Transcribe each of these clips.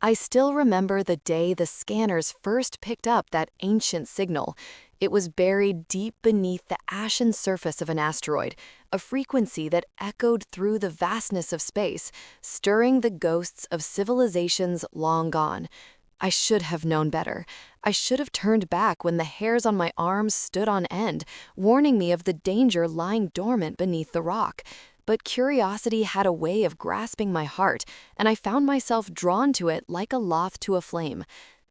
I still remember the day the scanners first picked up that ancient signal. It was buried deep beneath the ashen surface of an asteroid, a frequency that echoed through the vastness of space, stirring the ghosts of civilizations long gone. I should have known better. I should have turned back when the hairs on my arms stood on end, warning me of the danger lying dormant beneath the rock. But curiosity had a way of grasping my heart, and I found myself drawn to it like a moth to a flame.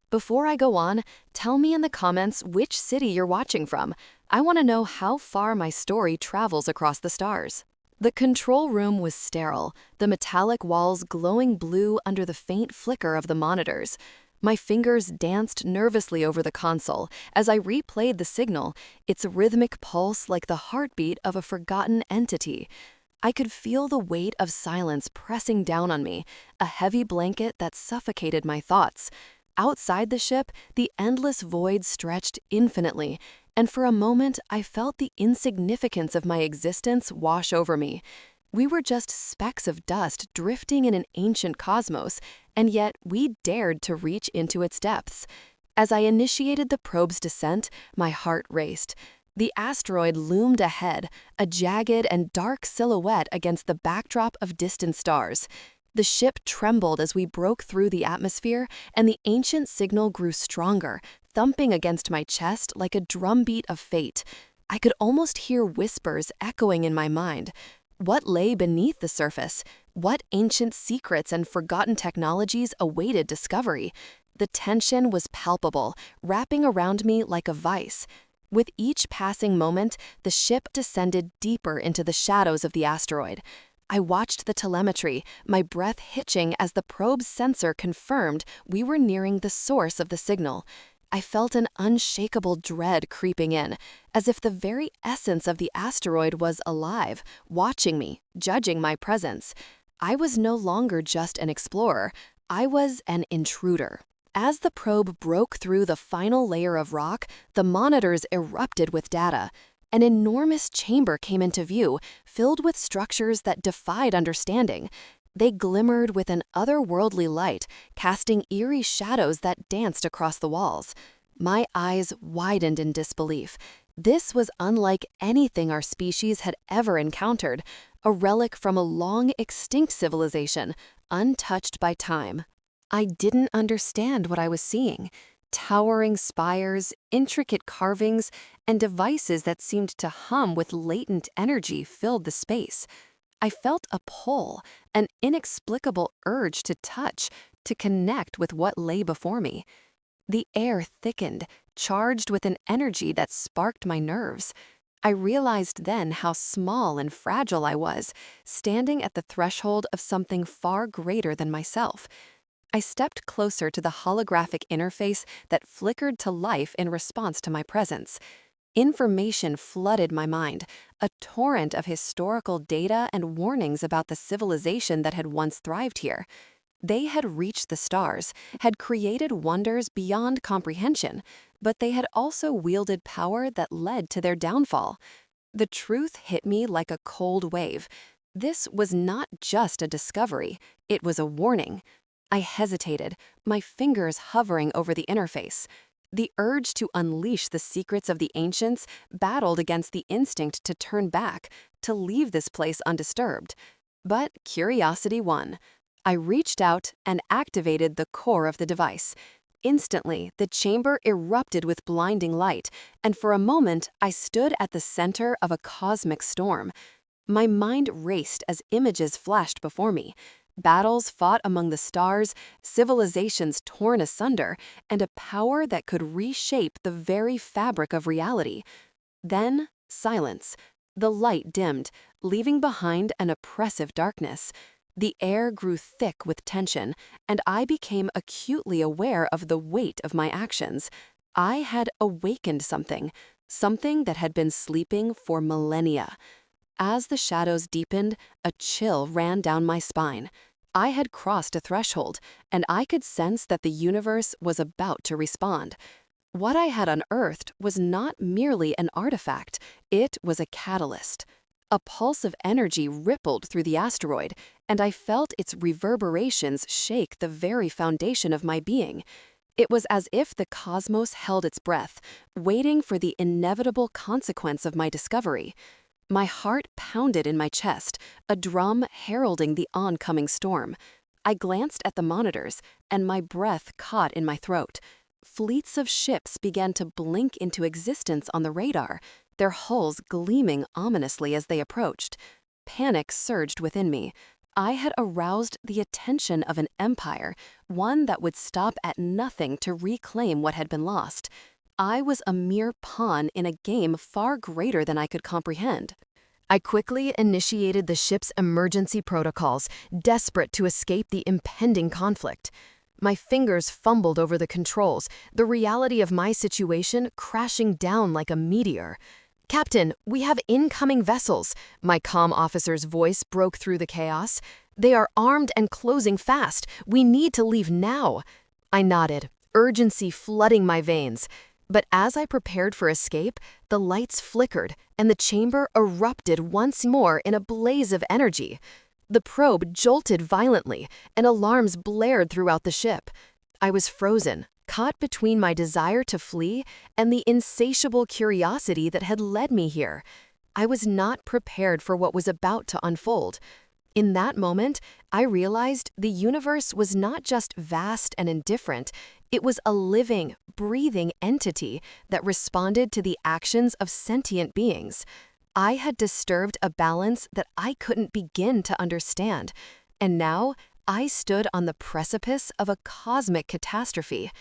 Before I go on, tell me in the comments which city you're watching from. I want to know how far my story travels across the stars. The control room was sterile, the metallic walls glowing blue under the faint flicker of the monitors. My fingers danced nervously over the console as I replayed the signal, its rhythmic pulse like the heartbeat of a forgotten entity. I could feel the weight of silence pressing down on me, a heavy blanket that suffocated my thoughts. Outside the ship, the endless void stretched infinitely, and for a moment I felt the insignificance of my existence wash over me. We were just specks of dust drifting in an ancient cosmos, and yet we dared to reach into its depths. As I initiated the probe's descent, my heart raced. The asteroid loomed ahead, a jagged and dark silhouette against the backdrop of distant stars. The ship trembled as we broke through the atmosphere, and the ancient signal grew stronger, thumping against my chest like a drumbeat of fate. I could almost hear whispers echoing in my mind. What lay beneath the surface? What ancient secrets and forgotten technologies awaited discovery? The tension was palpable, wrapping around me like a vice. With each passing moment, the ship descended deeper into the shadows of the asteroid. I watched the telemetry, my breath hitching as the probe's sensor confirmed we were nearing the source of the signal. I felt an unshakable dread creeping in, as if the very essence of the asteroid was alive, watching me, judging my presence. I was no longer just an explorer, I was an intruder. As the probe broke through the final layer of rock, the monitors erupted with data. An enormous chamber came into view, filled with structures that defied understanding. They glimmered with an otherworldly light, casting eerie shadows that danced across the walls. My eyes widened in disbelief. This was unlike anything our species had ever encountered, a relic from a long extinct civilization, untouched by time. I didn't understand what I was seeing. Towering spires, intricate carvings, and devices that seemed to hum with latent energy filled the space. I felt a pull, an inexplicable urge to touch, to connect with what lay before me. The air thickened, charged with an energy that sparked my nerves. I realized then how small and fragile I was, standing at the threshold of something far greater than myself. I stepped closer to the holographic interface that flickered to life in response to my presence. Information flooded my mind, a torrent of historical data and warnings about the civilization that had once thrived here. They had reached the stars, had created wonders beyond comprehension, but they had also wielded power that led to their downfall. The truth hit me like a cold wave. This was not just a discovery, it was a warning. I hesitated, my fingers hovering over the interface. The urge to unleash the secrets of the ancients battled against the instinct to turn back, to leave this place undisturbed. But curiosity won. I reached out and activated the core of the device. Instantly, the chamber erupted with blinding light, and for a moment I stood at the center of a cosmic storm. My mind raced as images flashed before me. Battles fought among the stars, civilizations torn asunder, and a power that could reshape the very fabric of reality. Then, silence. The light dimmed, leaving behind an oppressive darkness. The air grew thick with tension, and I became acutely aware of the weight of my actions. I had awakened something, something that had been sleeping for millennia. As the shadows deepened, a chill ran down my spine. I had crossed a threshold, and I could sense that the universe was about to respond. What I had unearthed was not merely an artifact, it was a catalyst. A pulse of energy rippled through the asteroid, and I felt its reverberations shake the very foundation of my being. It was as if the cosmos held its breath, waiting for the inevitable consequence of my discovery. My heart pounded in my chest, a drum heralding the oncoming storm. I glanced at the monitors, and my breath caught in my throat. Fleets of ships began to blink into existence on the radar, their hulls gleaming ominously as they approached. Panic surged within me. I had aroused the attention of an empire, one that would stop at nothing to reclaim what had been lost. I was a mere pawn in a game far greater than I could comprehend. I quickly initiated the ship's emergency protocols, desperate to escape the impending conflict. My fingers fumbled over the controls, the reality of my situation crashing down like a meteor. "Captain, we have incoming vessels," my comm officer's voice broke through the chaos. "They are armed and closing fast. We need to leave now." I nodded, urgency flooding my veins. But as I prepared for escape, the lights flickered, and the chamber erupted once more in a blaze of energy. The probe jolted violently, and alarms blared throughout the ship. I was frozen, caught between my desire to flee and the insatiable curiosity that had led me here. I was not prepared for what was about to unfold. In that moment, I realized the universe was not just vast and indifferent, it was a living, breathing entity that responded to the actions of sentient beings. I had disturbed a balance that I couldn't begin to understand, and now I stood on the precipice of a cosmic catastrophe.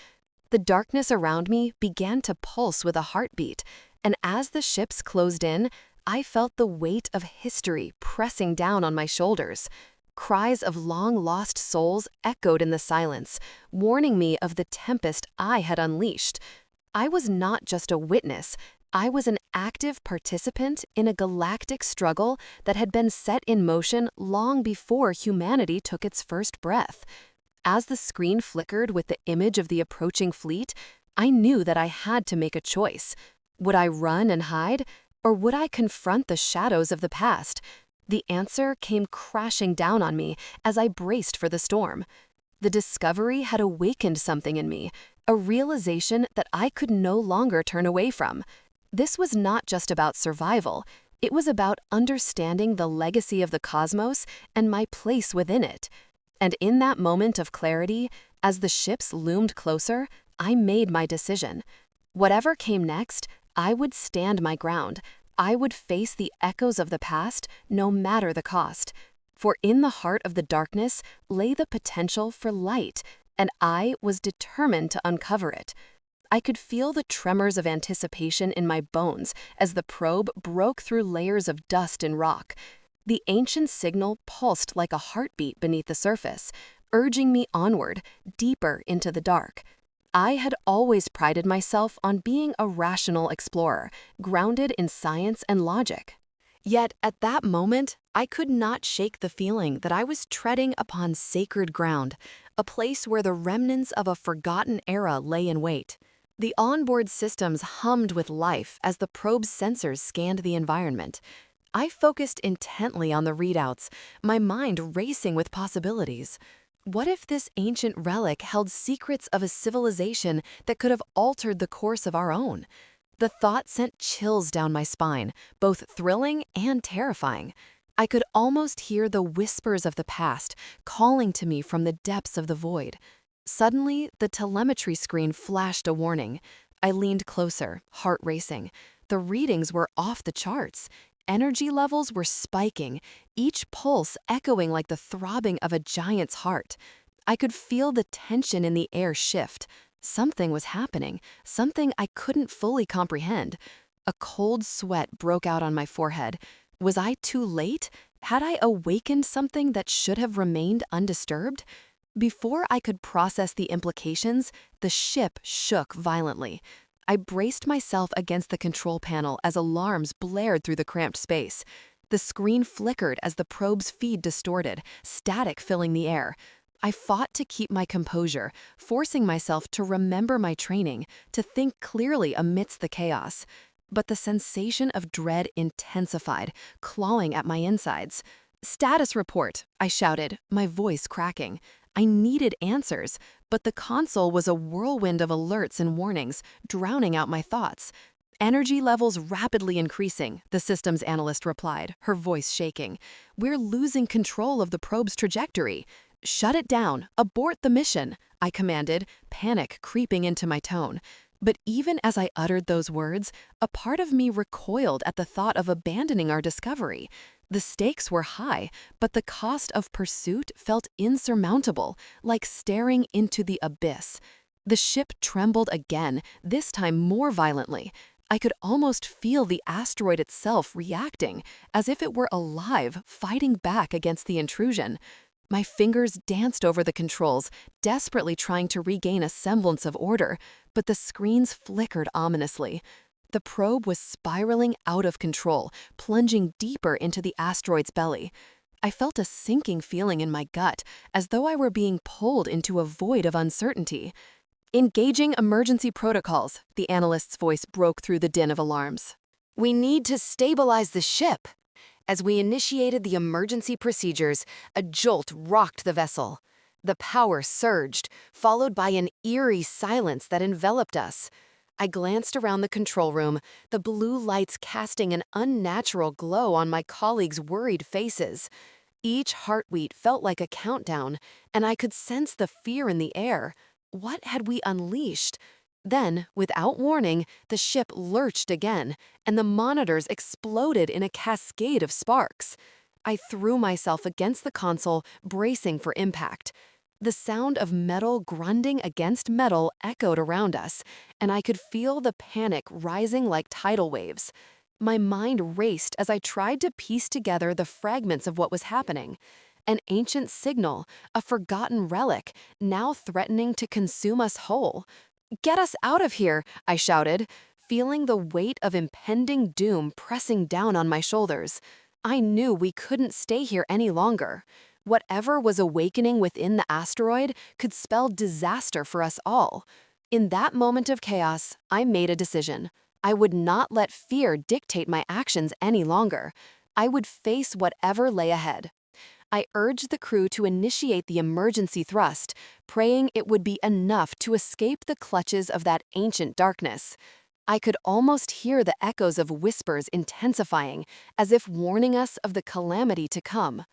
The darkness around me began to pulse with a heartbeat, and as the ships closed in, I felt the weight of history pressing down on my shoulders. Cries of long-lost souls echoed in the silence, warning me of the tempest I had unleashed. I was not just a witness, I was an active participant in a galactic struggle that had been set in motion long before humanity took its first breath. As the screen flickered with the image of the approaching fleet, I knew that I had to make a choice. Would I run and hide, or would I confront the shadows of the past? The answer came crashing down on me as I braced for the storm. The discovery had awakened something in me, a realization that I could no longer turn away from. This was not just about survival, it was about understanding the legacy of the cosmos and my place within it. And in that moment of clarity, as the ships loomed closer, I made my decision. Whatever came next, I would stand my ground. I would face the echoes of the past, no matter the cost. For in the heart of the darkness lay the potential for light, and I was determined to uncover it. I could feel the tremors of anticipation in my bones as the probe broke through layers of dust and rock. The ancient signal pulsed like a heartbeat beneath the surface, urging me onward, deeper into the dark. I had always prided myself on being a rational explorer, grounded in science and logic. Yet at that moment, I could not shake the feeling that I was treading upon sacred ground, a place where the remnants of a forgotten era lay in wait. The onboard systems hummed with life as the probe's sensors scanned the environment. I focused intently on the readouts, my mind racing with possibilities. What if this ancient relic held secrets of a civilization that could have altered the course of our own? The thought sent chills down my spine, both thrilling and terrifying. I could almost hear the whispers of the past calling to me from the depths of the void. Suddenly, the telemetry screen flashed a warning. I leaned closer, heart racing. The readings were off the charts. Energy levels were spiking, each pulse echoing like the throbbing of a giant's heart. I could feel the tension in the air shift. Something was happening, something I couldn't fully comprehend. A cold sweat broke out on my forehead. Was I too late? Had I awakened something that should have remained undisturbed? Before I could process the implications, the ship shook violently. I braced myself against the control panel as alarms blared through the cramped space. The screen flickered as the probe's feed distorted, static filling the air. I fought to keep my composure, forcing myself to remember my training, to think clearly amidst the chaos. But the sensation of dread intensified, clawing at my insides. Status report, I shouted, my voice cracking. I needed answers, but the console was a whirlwind of alerts and warnings, drowning out my thoughts. Energy levels rapidly increasing, the systems analyst replied, her voice shaking. We're losing control of the probe's trajectory. Shut it down. Abort the mission, I commanded, panic creeping into my tone. But even as I uttered those words, a part of me recoiled at the thought of abandoning our discovery. The stakes were high, but the cost of pursuit felt insurmountable, like staring into the abyss. The ship trembled again, this time more violently. I could almost feel the asteroid itself reacting, as if it were alive, fighting back against the intrusion. My fingers danced over the controls, desperately trying to regain a semblance of order, but the screens flickered ominously. The probe was spiraling out of control, plunging deeper into the asteroid's belly. I felt a sinking feeling in my gut, as though I were being pulled into a void of uncertainty. Engaging emergency protocols, the analyst's voice broke through the din of alarms. We need to stabilize the ship. As we initiated the emergency procedures, a jolt rocked the vessel. The power surged, followed by an eerie silence that enveloped us. I glanced around the control room, the blue lights casting an unnatural glow on my colleagues' worried faces. Each heartbeat felt like a countdown, and I could sense the fear in the air. What had we unleashed? Then, without warning, the ship lurched again, and the monitors exploded in a cascade of sparks. I threw myself against the console, bracing for impact. The sound of metal grinding against metal echoed around us, and I could feel the panic rising like tidal waves. My mind raced as I tried to piece together the fragments of what was happening. An ancient signal, a forgotten relic, now threatening to consume us whole. Get us out of here, I shouted, feeling the weight of impending doom pressing down on my shoulders. I knew we couldn't stay here any longer. Whatever was awakening within the asteroid could spell disaster for us all. In that moment of chaos, I made a decision. I would not let fear dictate my actions any longer. I would face whatever lay ahead. I urged the crew to initiate the emergency thrust, praying it would be enough to escape the clutches of that ancient darkness. I could almost hear the echoes of whispers intensifying, as if warning us of the calamity to come.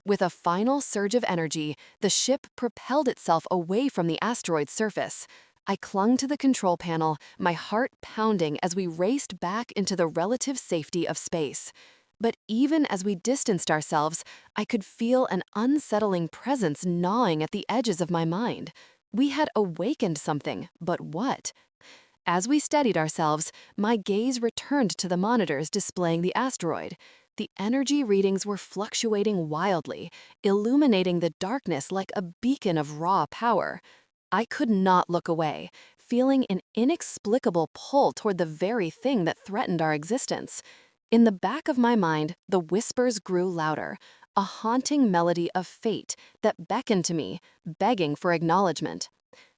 With a final surge of energy, the ship propelled itself away from the asteroid's surface. I clung to the control panel, my heart pounding as we raced back into the relative safety of space. But even as we distanced ourselves, I could feel an unsettling presence gnawing at the edges of my mind. We had awakened something, but what? As we steadied ourselves, my gaze returned to the monitors displaying the asteroid. The energy readings were fluctuating wildly, illuminating the darkness like a beacon of raw power. I could not look away, feeling an inexplicable pull toward the very thing that threatened our existence. In the back of my mind, the whispers grew louder, a haunting melody of fate that beckoned to me, begging for acknowledgement.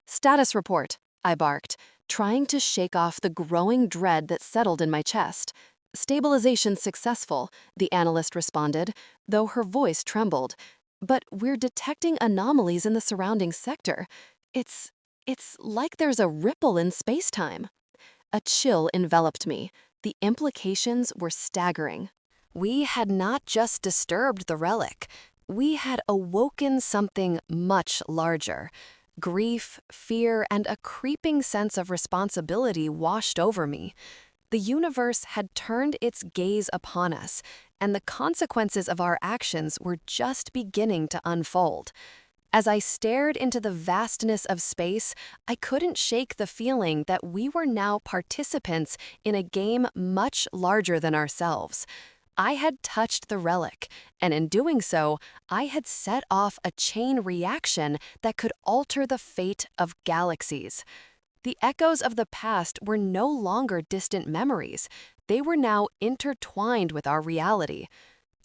Status report, I barked, trying to shake off the growing dread that settled in my chest. Stabilization successful, the analyst responded, though her voice trembled. But we're detecting anomalies in the surrounding sector. It's like there's a ripple in space-time. A chill enveloped me. The implications were staggering. We had not just disturbed the relic. We had awoken something much larger. Grief, fear, and a creeping sense of responsibility washed over me. The universe had turned its gaze upon us, and the consequences of our actions were just beginning to unfold. As I stared into the vastness of space, I couldn't shake the feeling that we were now participants in a game much larger than ourselves. I had touched the relic, and in doing so, I had set off a chain reaction that could alter the fate of galaxies. The echoes of the past were no longer distant memories. They were now intertwined with our reality.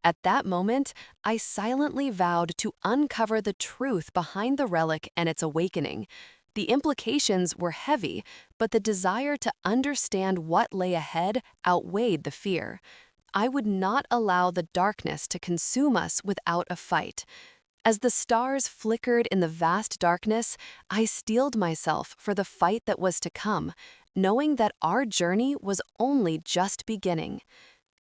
At that moment, I silently vowed to uncover the truth behind the relic and its awakening. The implications were heavy, but the desire to understand what lay ahead outweighed the fear. I would not allow the darkness to consume us without a fight. As the stars flickered in the vast darkness, I steeled myself for the fight that was to come, knowing that our journey was only just beginning.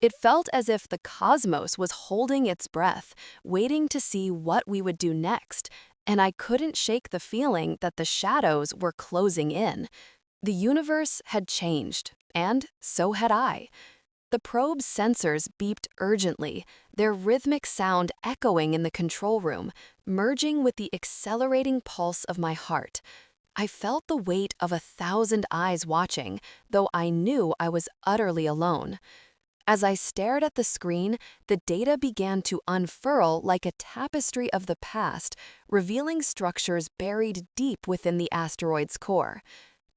It felt as if the cosmos was holding its breath, waiting to see what we would do next, and I couldn't shake the feeling that the shadows were closing in. The universe had changed, and so had I. The probe's sensors beeped urgently, their rhythmic sound echoing in the control room, merging with the accelerating pulse of my heart. I felt the weight of 1,000 eyes watching, though I knew I was utterly alone. As I stared at the screen, the data began to unfurl like a tapestry of the past, revealing structures buried deep within the asteroid's core.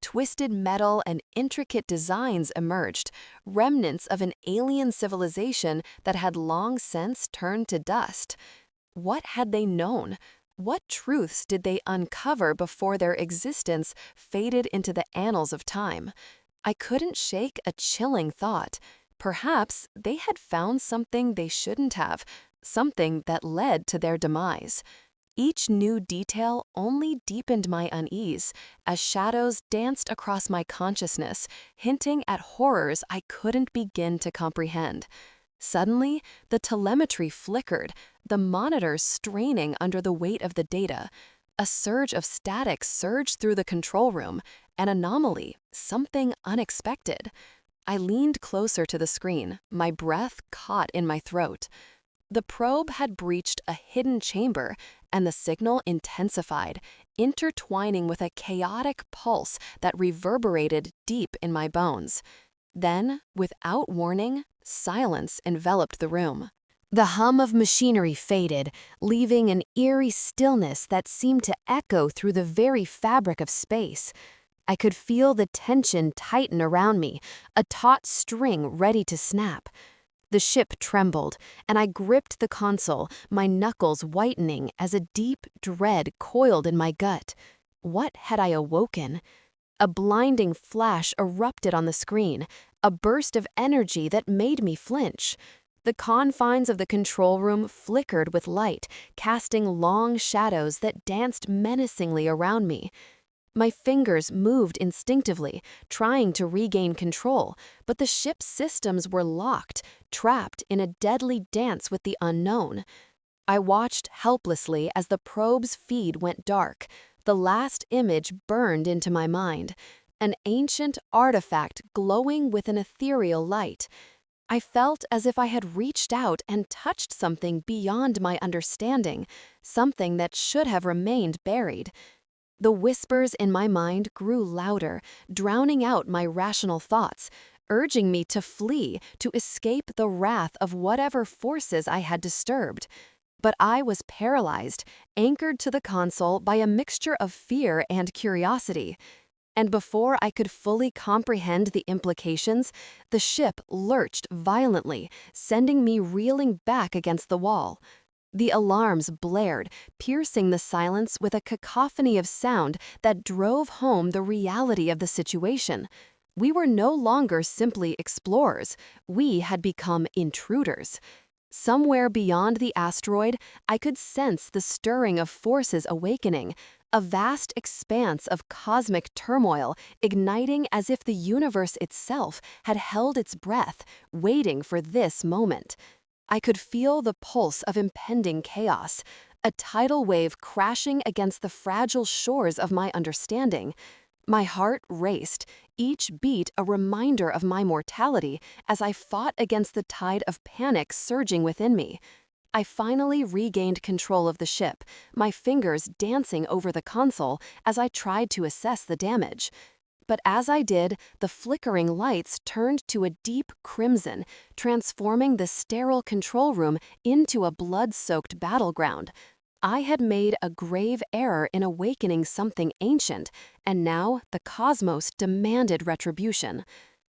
Twisted metal and intricate designs emerged, remnants of an alien civilization that had long since turned to dust. What had they known? What truths did they uncover before their existence faded into the annals of time? I couldn't shake a chilling thought. Perhaps they had found something they shouldn't have, something that led to their demise. Each new detail only deepened my unease as shadows danced across my consciousness, hinting at horrors I couldn't begin to comprehend. Suddenly, the telemetry flickered, the monitors straining under the weight of the data. A surge of static surged through the control room, an anomaly, something unexpected. I leaned closer to the screen, my breath caught in my throat. The probe had breached a hidden chamber, and the signal intensified, intertwining with a chaotic pulse that reverberated deep in my bones. Then, without warning, silence enveloped the room. The hum of machinery faded, leaving an eerie stillness that seemed to echo through the very fabric of space. I could feel the tension tighten around me, a taut string ready to snap. The ship trembled, and I gripped the console, my knuckles whitening as a deep dread coiled in my gut. What had I awoken? A blinding flash erupted on the screen, a burst of energy that made me flinch. The confines of the control room flickered with light, casting long shadows that danced menacingly around me. My fingers moved instinctively, trying to regain control, but the ship's systems were locked, trapped in a deadly dance with the unknown. I watched helplessly as the probe's feed went dark. The last image burned into my mind, an ancient artifact glowing with an ethereal light. I felt as if I had reached out and touched something beyond my understanding, something that should have remained buried. The whispers in my mind grew louder, drowning out my rational thoughts, urging me to flee, to escape the wrath of whatever forces I had disturbed. But I was paralyzed, anchored to the console by a mixture of fear and curiosity. And before I could fully comprehend the implications, the ship lurched violently, sending me reeling back against the wall. The alarms blared, piercing the silence with a cacophony of sound that drove home the reality of the situation. We were no longer simply explorers. We had become intruders. Somewhere beyond the asteroid, I could sense the stirring of forces awakening, a vast expanse of cosmic turmoil igniting as if the universe itself had held its breath, waiting for this moment. I could feel the pulse of impending chaos, a tidal wave crashing against the fragile shores of my understanding. My heart raced, each beat a reminder of my mortality as I fought against the tide of panic surging within me. I finally regained control of the ship, my fingers dancing over the console as I tried to assess the damage. But as I did, the flickering lights turned to a deep crimson, transforming the sterile control room into a blood-soaked battleground. I had made a grave error in awakening something ancient, and now the cosmos demanded retribution.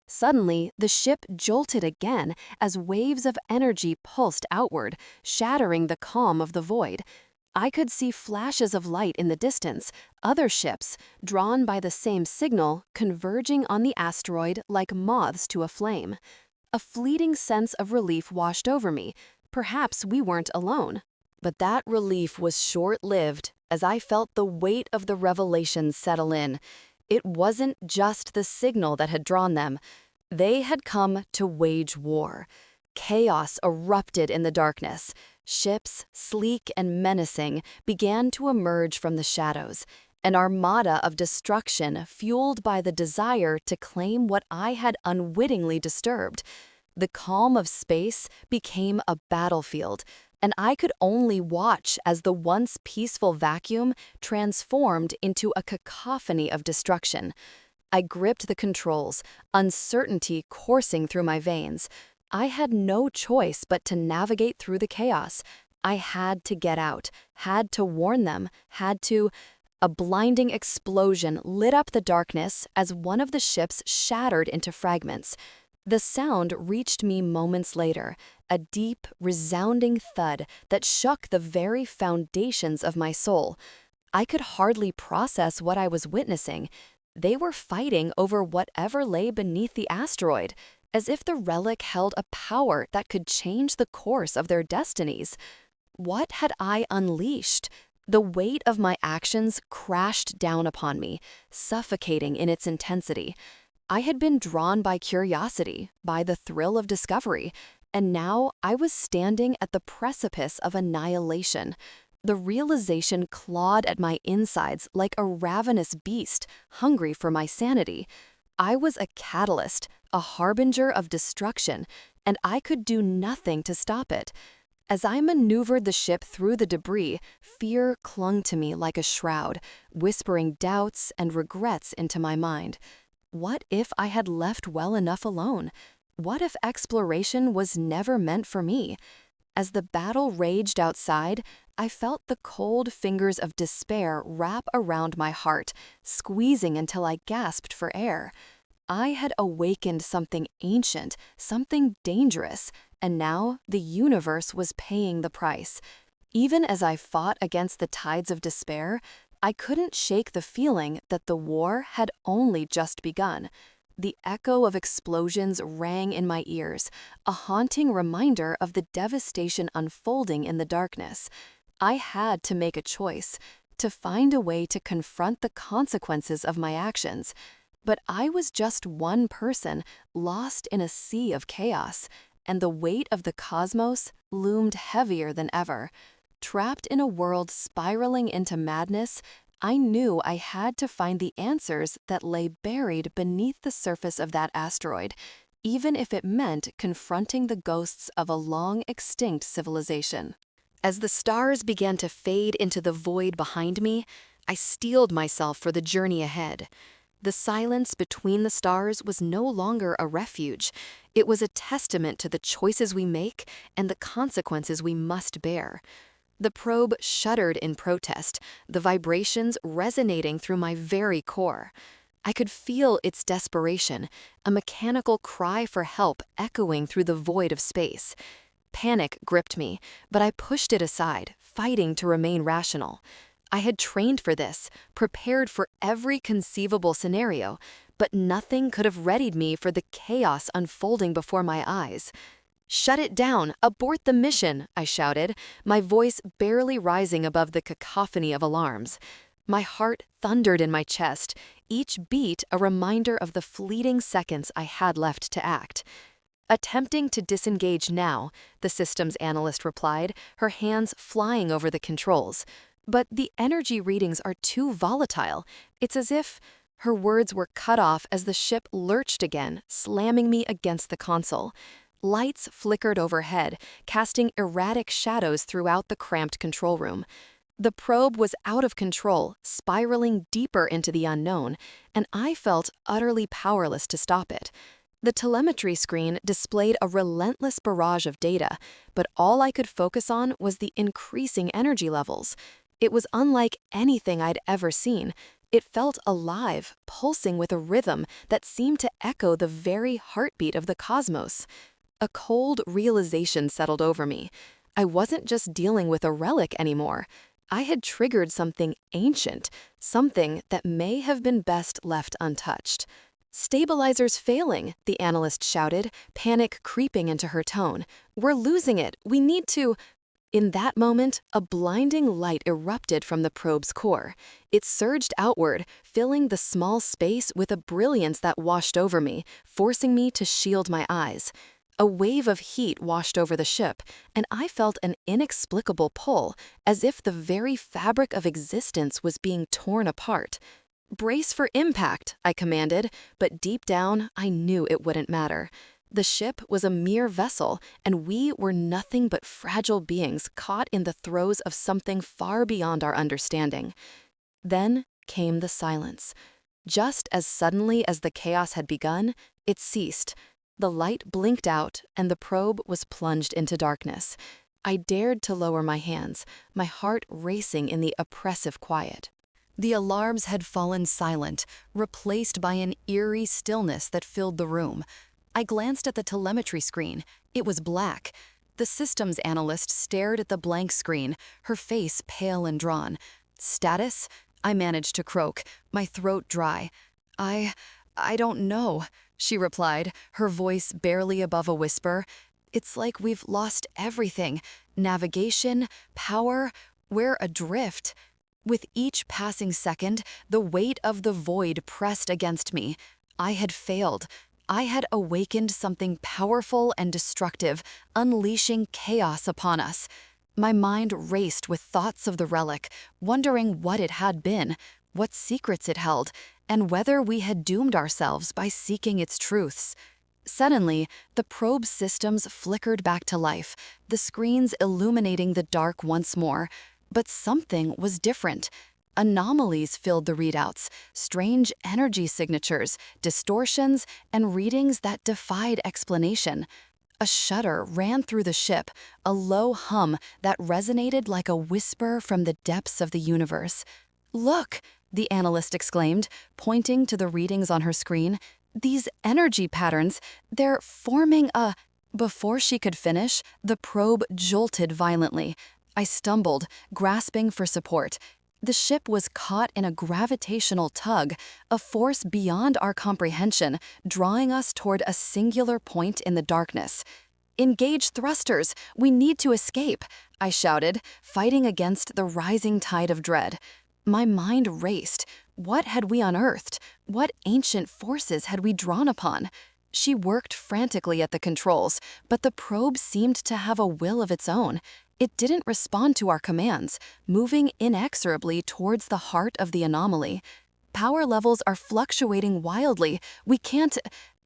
Suddenly, the ship jolted again as waves of energy pulsed outward, shattering the calm of the void. I could see flashes of light in the distance, other ships, drawn by the same signal, converging on the asteroid like moths to a flame. A fleeting sense of relief washed over me. Perhaps we weren't alone. But that relief was short-lived as I felt the weight of the revelations settle in. It wasn't just the signal that had drawn them. They had come to wage war. Chaos erupted in the darkness. Ships, sleek and menacing, began to emerge from the shadows. An armada of destruction fueled by the desire to claim what I had unwittingly disturbed. The calm of space became a battlefield, and I could only watch as the once peaceful vacuum transformed into a cacophony of destruction. I gripped the controls, uncertainty coursing through my veins. I had no choice but to navigate through the chaos. I had to get out, had to warn them, had to... A blinding explosion lit up the darkness as one of the ships shattered into fragments. The sound reached me moments later, a deep, resounding thud that shook the very foundations of my soul. I could hardly process what I was witnessing. They were fighting over whatever lay beneath the asteroid, as if the relic held a power that could change the course of their destinies. What had I unleashed? The weight of my actions crashed down upon me, suffocating in its intensity. I had been drawn by curiosity, by the thrill of discovery, and now I was standing at the precipice of annihilation. The realization clawed at my insides like a ravenous beast, hungry for my sanity. I was a catalyst, a harbinger of destruction, and I could do nothing to stop it. As I maneuvered the ship through the debris, fear clung to me like a shroud, whispering doubts and regrets into my mind. What if I had left well enough alone? What if exploration was never meant for me? As the battle raged outside, I felt the cold fingers of despair wrap around my heart, squeezing until I gasped for air. I had awakened something ancient, something dangerous, and now the universe was paying the price. Even as I fought against the tides of despair, I couldn't shake the feeling that the war had only just begun. The echo of explosions rang in my ears, a haunting reminder of the devastation unfolding in the darkness. I had to make a choice, to find a way to confront the consequences of my actions. But I was just one person, lost in a sea of chaos, and the weight of the cosmos loomed heavier than ever. Trapped in a world spiraling into madness, I knew I had to find the answers that lay buried beneath the surface of that asteroid, even if it meant confronting the ghosts of a long-extinct civilization. As the stars began to fade into the void behind me, I steeled myself for the journey ahead. The silence between the stars was no longer a refuge. It was a testament to the choices we make and the consequences we must bear. The probe shuddered in protest, the vibrations resonating through my very core. I could feel its desperation, a mechanical cry for help echoing through the void of space. Panic gripped me, but I pushed it aside, fighting to remain rational. I had trained for this, prepared for every conceivable scenario, but nothing could have readied me for the chaos unfolding before my eyes. "Shut it down! Abort the mission!" I shouted, my voice barely rising above the cacophony of alarms. My heart thundered in my chest, each beat a reminder of the fleeting seconds I had left to act. "Attempting to disengage now," the systems analyst replied, her hands flying over the controls. "But the energy readings are too volatile. It's as if..." Her words were cut off as the ship lurched again, slamming me against the console. Lights flickered overhead, casting erratic shadows throughout the cramped control room. The probe was out of control, spiraling deeper into the unknown, and I felt utterly powerless to stop it. The telemetry screen displayed a relentless barrage of data, but all I could focus on was the increasing energy levels. It was unlike anything I'd ever seen. It felt alive, pulsing with a rhythm that seemed to echo the very heartbeat of the cosmos. A cold realization settled over me. I wasn't just dealing with a relic anymore. I had triggered something ancient, something that may have been best left untouched. Stabilizer's failing, the analyst shouted, panic creeping into her tone. We're losing it. We need to. In that moment, a blinding light erupted from the probe's core. It surged outward, filling the small space with a brilliance that washed over me, forcing me to shield my eyes. A wave of heat washed over the ship, and I felt an inexplicable pull, as if the very fabric of existence was being torn apart. Brace for impact, I commanded, but deep down, I knew it wouldn't matter. The ship was a mere vessel, and we were nothing but fragile beings caught in the throes of something far beyond our understanding. Then came the silence. Just as suddenly as the chaos had begun, it ceased. The light blinked out, and the probe was plunged into darkness. I dared to lower my hands, my heart racing in the oppressive quiet. The alarms had fallen silent, replaced by an eerie stillness that filled the room. I glanced at the telemetry screen. It was black. The systems analyst stared at the blank screen, her face pale and drawn. Status? I managed to croak, my throat dry. I don't know, she replied, her voice barely above a whisper. It's like we've lost everything. Navigation, power, we're adrift. With each passing second, the weight of the void pressed against me. I had failed. I had awakened something powerful and destructive, unleashing chaos upon us. My mind raced with thoughts of the relic, wondering what it had been, what secrets it held, and whether we had doomed ourselves by seeking its truths. Suddenly, the probe systems flickered back to life, the screens illuminating the dark once more. But something was different. Anomalies filled the readouts, strange energy signatures, distortions, and readings that defied explanation. A shudder ran through the ship, a low hum that resonated like a whisper from the depths of the universe. "Look," the analyst exclaimed, pointing to the readings on her screen. "These energy patterns, they're forming a—" Before she could finish, the probe jolted violently. I stumbled, grasping for support. The ship was caught in a gravitational tug, a force beyond our comprehension, drawing us toward a singular point in the darkness. "Engage thrusters! We need to escape!" I shouted, fighting against the rising tide of dread. My mind raced. What had we unearthed? What ancient forces had we drawn upon? She worked frantically at the controls, but the probe seemed to have a will of its own. It didn't respond to our commands, moving inexorably towards the heart of the anomaly. "Power levels are fluctuating wildly. We can't—"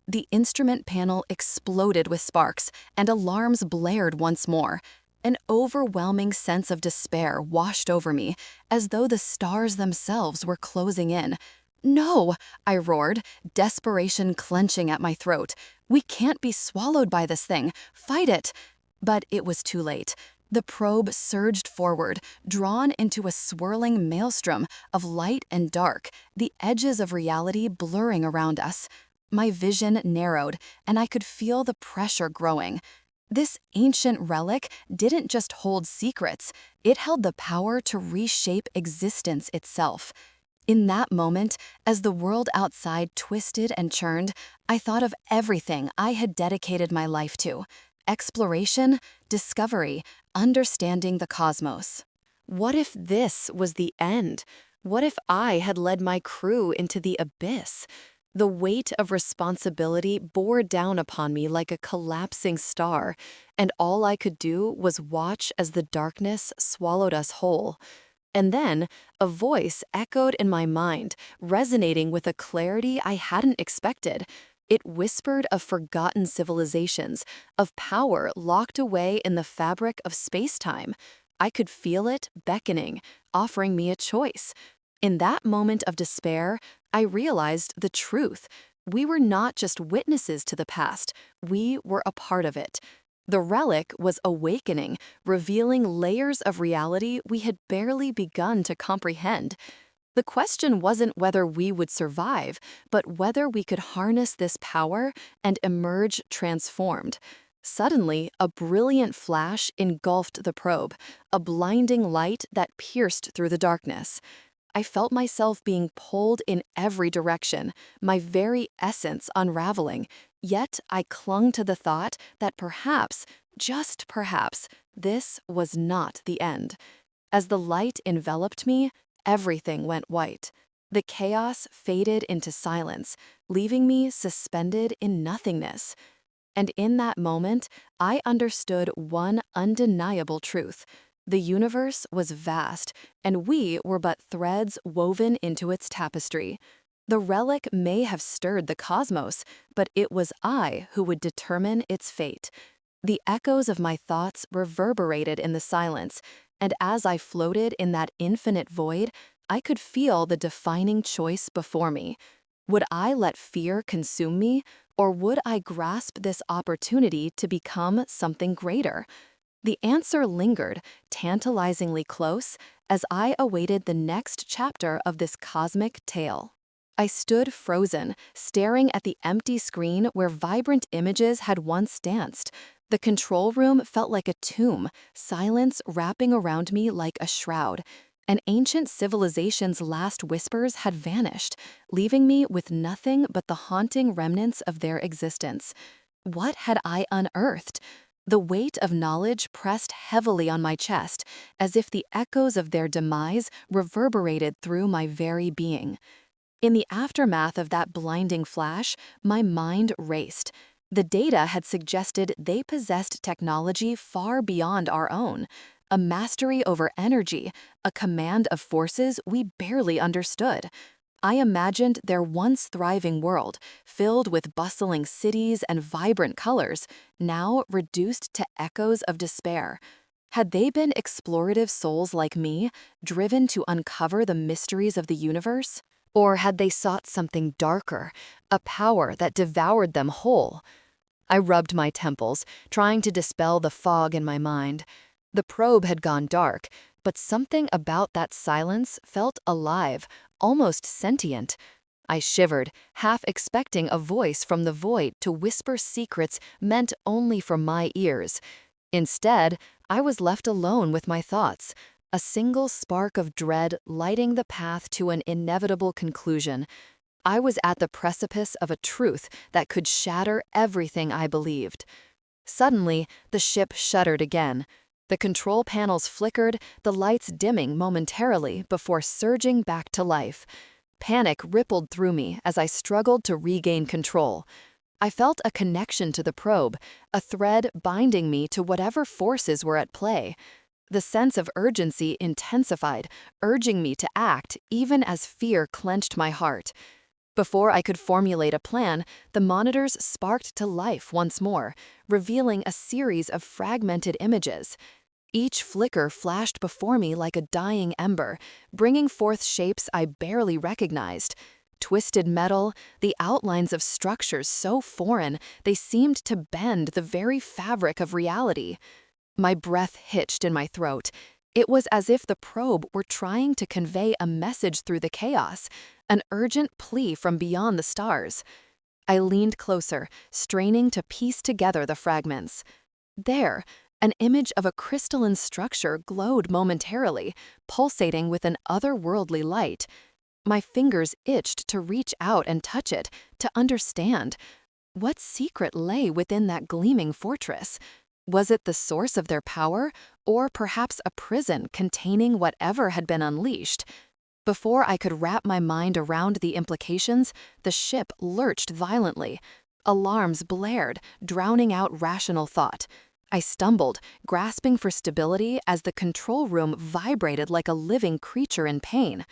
The instrument panel exploded with sparks, and alarms blared once more. An overwhelming sense of despair washed over me, as though the stars themselves were closing in. "No!" I roared, desperation clenching at my throat. "We can't be swallowed by this thing. Fight it!" But it was too late. The probe surged forward, drawn into a swirling maelstrom of light and dark, the edges of reality blurring around us. My vision narrowed, and I could feel the pressure growing. This ancient relic didn't just hold secrets, it held the power to reshape existence itself. In that moment, as the world outside twisted and churned, I thought of everything I had dedicated my life to: exploration, discovery, understanding the cosmos. What if this was the end? What if I had led my crew into the abyss? The weight of responsibility bore down upon me like a collapsing star, and all I could do was watch as the darkness swallowed us whole. And then, a voice echoed in my mind, resonating with a clarity I hadn't expected. It whispered of forgotten civilizations, of power locked away in the fabric of space-time. I could feel it beckoning, offering me a choice. In that moment of despair, I realized the truth. We were not just witnesses to the past, we were a part of it. The relic was awakening, revealing layers of reality we had barely begun to comprehend. The question wasn't whether we would survive, but whether we could harness this power and emerge transformed. Suddenly, a brilliant flash engulfed the probe, a blinding light that pierced through the darkness. I felt myself being pulled in every direction, my very essence unraveling. Yet I clung to the thought that perhaps, just perhaps, this was not the end. As the light enveloped me, everything went white. The chaos faded into silence, leaving me suspended in nothingness. And in that moment, I understood one undeniable truth. The universe was vast, and we were but threads woven into its tapestry. The relic may have stirred the cosmos, but it was I who would determine its fate. The echoes of my thoughts reverberated in the silence, and as I floated in that infinite void, I could feel the defining choice before me. Would I let fear consume me, or would I grasp this opportunity to become something greater? The answer lingered, tantalizingly close, as I awaited the next chapter of this cosmic tale. I stood frozen, staring at the empty screen where vibrant images had once danced. The control room felt like a tomb, silence wrapping around me like a shroud. An ancient civilization's last whispers had vanished, leaving me with nothing but the haunting remnants of their existence. What had I unearthed? The weight of knowledge pressed heavily on my chest, as if the echoes of their demise reverberated through my very being. In the aftermath of that blinding flash, my mind raced. The data had suggested they possessed technology far beyond our own, a mastery over energy, a command of forces we barely understood. I imagined their once thriving world, filled with bustling cities and vibrant colors, now reduced to echoes of despair. Had they been explorative souls like me, driven to uncover the mysteries of the universe? Or had they sought something darker, a power that devoured them whole? I rubbed my temples, trying to dispel the fog in my mind. The probe had gone dark, but something about that silence felt alive, almost sentient. I shivered, half expecting a voice from the void to whisper secrets meant only for my ears. Instead, I was left alone with my thoughts, a single spark of dread lighting the path to an inevitable conclusion. I was at the precipice of a truth that could shatter everything I believed. Suddenly, the ship shuddered again. The control panels flickered, the lights dimming momentarily before surging back to life. Panic rippled through me as I struggled to regain control. I felt a connection to the probe, a thread binding me to whatever forces were at play. The sense of urgency intensified, urging me to act even as fear clenched my heart. Before I could formulate a plan, the monitors sparked to life once more, revealing a series of fragmented images. Each flicker flashed before me like a dying ember, bringing forth shapes I barely recognized. Twisted metal, the outlines of structures so foreign they seemed to bend the very fabric of reality. My breath hitched in my throat. It was as if the probe were trying to convey a message through the chaos, an urgent plea from beyond the stars. I leaned closer, straining to piece together the fragments. There, an image of a crystalline structure glowed momentarily, pulsating with an otherworldly light. My fingers itched to reach out and touch it, to understand. What secret lay within that gleaming fortress? Was it the source of their power, or perhaps a prison containing whatever had been unleashed? Before I could wrap my mind around the implications, the ship lurched violently. Alarms blared, drowning out rational thought. I stumbled, grasping for stability as the control room vibrated like a living creature in pain.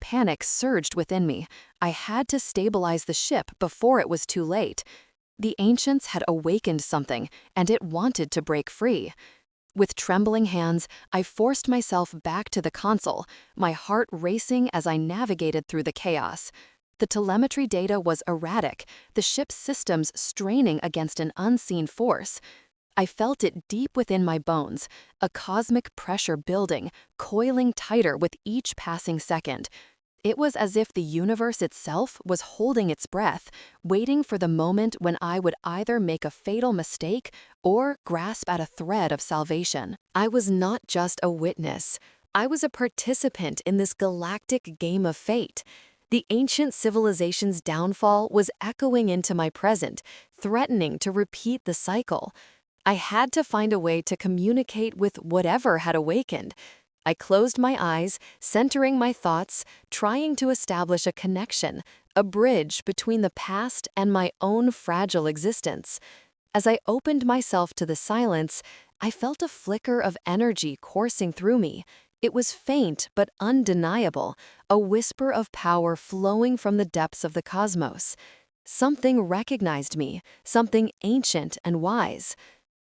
Panic surged within me. I had to stabilize the ship before it was too late. The ancients had awakened something, and it wanted to break free. With trembling hands, I forced myself back to the console, my heart racing as I navigated through the chaos. The telemetry data was erratic, the ship's systems straining against an unseen force. I felt it deep within my bones, a cosmic pressure building, coiling tighter with each passing second. It was as if the universe itself was holding its breath, waiting for the moment when I would either make a fatal mistake or grasp at a thread of salvation. I was not just a witness. I was a participant in this galactic game of fate. The ancient civilization's downfall was echoing into my present, threatening to repeat the cycle. I had to find a way to communicate with whatever had awakened. I closed my eyes, centering my thoughts, trying to establish a connection, a bridge between the past and my own fragile existence. As I opened myself to the silence, I felt a flicker of energy coursing through me. It was faint but undeniable, a whisper of power flowing from the depths of the cosmos. Something recognized me, something ancient and wise.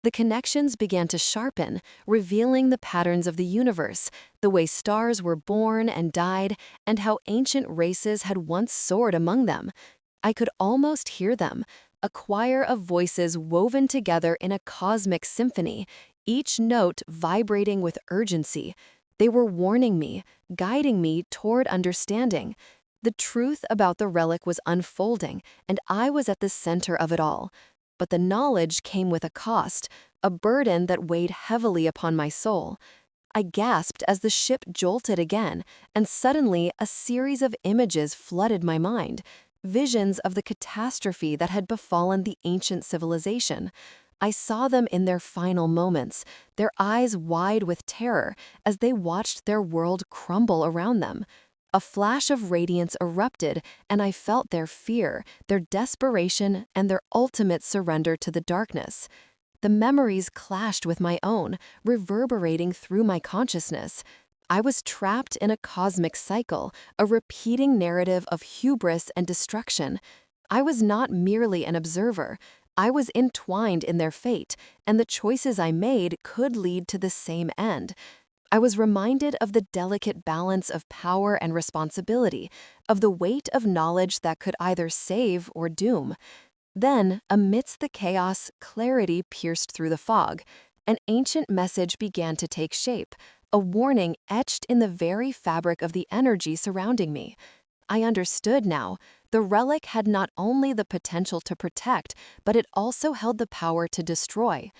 The connections began to sharpen, revealing the patterns of the universe, the way stars were born and died, and how ancient races had once soared among them. I could almost hear them, a choir of voices woven together in a cosmic symphony, each note vibrating with urgency. They were warning me, guiding me toward understanding. The truth about the relic was unfolding, and I was at the center of it all. But the knowledge came with a cost, a burden that weighed heavily upon my soul. I gasped as the ship jolted again, and suddenly a series of images flooded my mind, visions of the catastrophe that had befallen the ancient civilization. I saw them in their final moments, their eyes wide with terror as they watched their world crumble around them. A flash of radiance erupted, and I felt their fear, their desperation, and their ultimate surrender to the darkness. The memories clashed with my own, reverberating through my consciousness. I was trapped in a cosmic cycle, a repeating narrative of hubris and destruction. I was not merely an observer. I was entwined in their fate, and the choices I made could lead to the same end. I was reminded of the delicate balance of power and responsibility, of the weight of knowledge that could either save or doom. Then, amidst the chaos, clarity pierced through the fog. An ancient message began to take shape, a warning etched in the very fabric of the energy surrounding me. I understood now. The relic had not only the potential to protect, but it also held the power to destroy.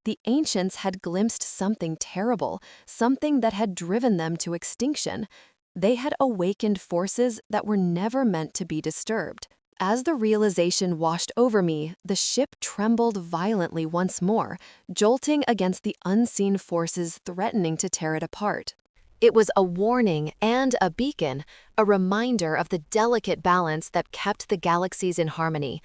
The ancients had glimpsed something terrible, something that had driven them to extinction. They had awakened forces that were never meant to be disturbed. As the realization washed over me, the ship trembled violently once more, jolting against the unseen forces threatening to tear it apart. It was a warning and a beacon, a reminder of the delicate balance that kept the galaxies in harmony.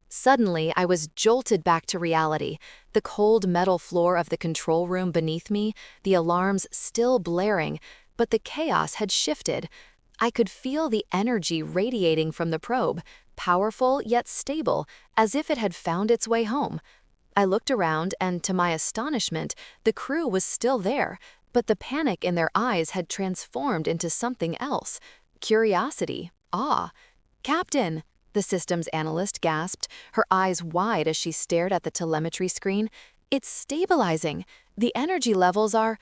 Suddenly, I was jolted back to reality, the cold metal floor of the control room beneath me, the alarms still blaring, but the chaos had shifted. I could feel the energy radiating from the probe, powerful yet stable, as if it had found its way home. I looked around, and to my astonishment, the crew was still there, but the panic in their eyes had transformed into something else: curiosity, awe. "Captain," the systems analyst gasped, her eyes wide as she stared at the telemetry screen. "It's stabilizing. The energy levels are—"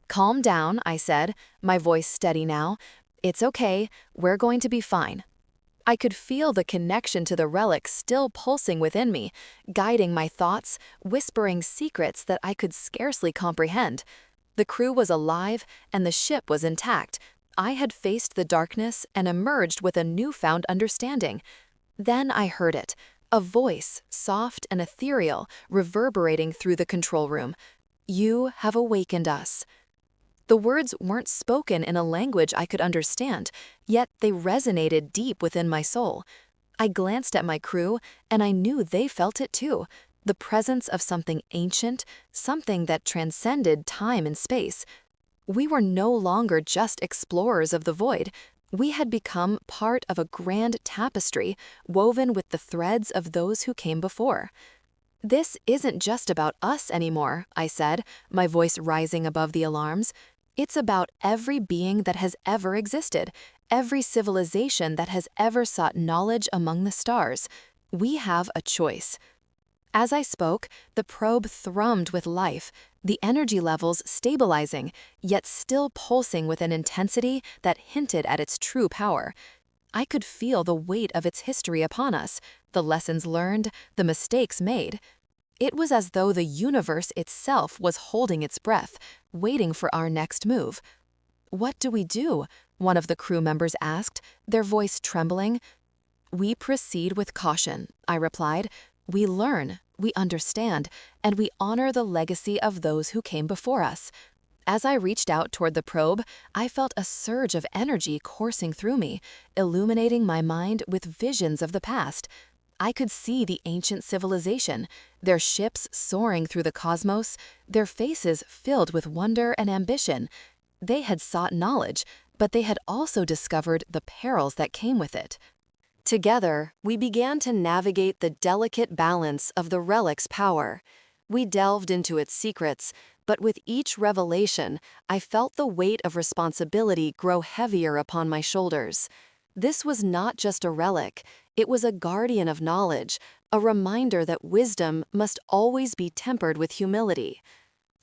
"Calm down," I said, my voice steady now. "It's okay. We're going to be fine." I could feel the connection to the relic still pulsing within me, guiding my thoughts, whispering secrets that I could scarcely comprehend. The crew was alive, and the ship was intact. I had faced the darkness and emerged with a newfound understanding. Then I heard it, a voice, soft and ethereal, reverberating through the control room. "You have awakened us." The words weren't spoken in a language I could understand, yet they resonated deep within my soul. I glanced at my crew, and I knew they felt it too. The presence of something ancient, something that transcended time and space. We were no longer just explorers of the void. We had become part of a grand tapestry woven with the threads of those who came before. "This isn't just about us anymore," I said, my voice rising above the alarms. "It's about every being that has ever existed, every civilization that has ever sought knowledge among the stars. We have a choice." As I spoke, the probe thrummed with life, the energy levels stabilizing, yet still pulsing with an intensity that hinted at its true power. I could feel the weight of its history upon us, the lessons learned, the mistakes made. It was as though the universe itself was holding its breath, waiting for our next move. "What do we do?" one of the crew members asked, their voice trembling. "We proceed with caution," I replied. "We learn, we understand, and we honor the legacy of those who came before us." As I reached out toward the probe, I felt a surge of energy coursing through me, illuminating my mind with visions of the past. I could see the ancient civilization, their ships soaring through the cosmos, their faces filled with wonder and ambition. They had sought knowledge, but they had also discovered the perils that came with it. Together, we began to navigate the delicate balance of the relic's power. We delved into its secrets, but with each revelation, I felt the weight of responsibility grow heavier upon my shoulders. This was not just a relic, it was a guardian of knowledge, a reminder that wisdom must always be tempered with humility.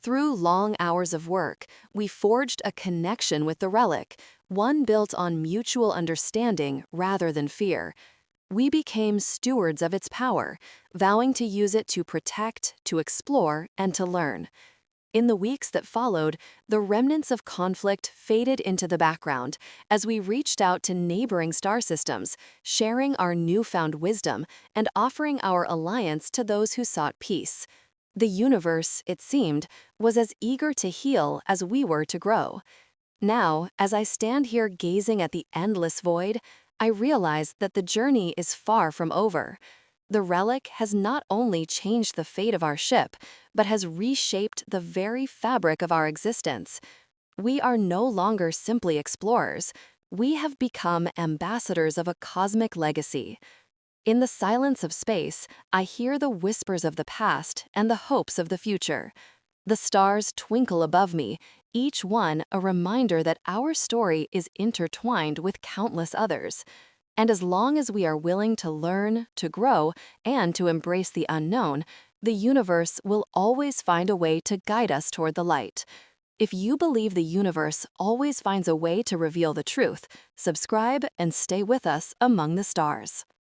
Through long hours of work, we forged a connection with the relic, one built on mutual understanding rather than fear. We became stewards of its power, vowing to use it to protect, to explore, and to learn. In the weeks that followed, the remnants of conflict faded into the background as we reached out to neighboring star systems, sharing our newfound wisdom and offering our alliance to those who sought peace. The universe, it seemed, was as eager to heal as we were to grow. Now, as I stand here gazing at the endless void, I realize that the journey is far from over. The relic has not only changed the fate of our ship, but has reshaped the very fabric of our existence. We are no longer simply explorers. We have become ambassadors of a cosmic legacy. In the silence of space, I hear the whispers of the past and the hopes of the future. The stars twinkle above me, each one a reminder that our story is intertwined with countless others. And as long as we are willing to learn, to grow, and to embrace the unknown, the universe will always find a way to guide us toward the light. If you believe the universe always finds a way to reveal the truth, subscribe and stay with us among the stars.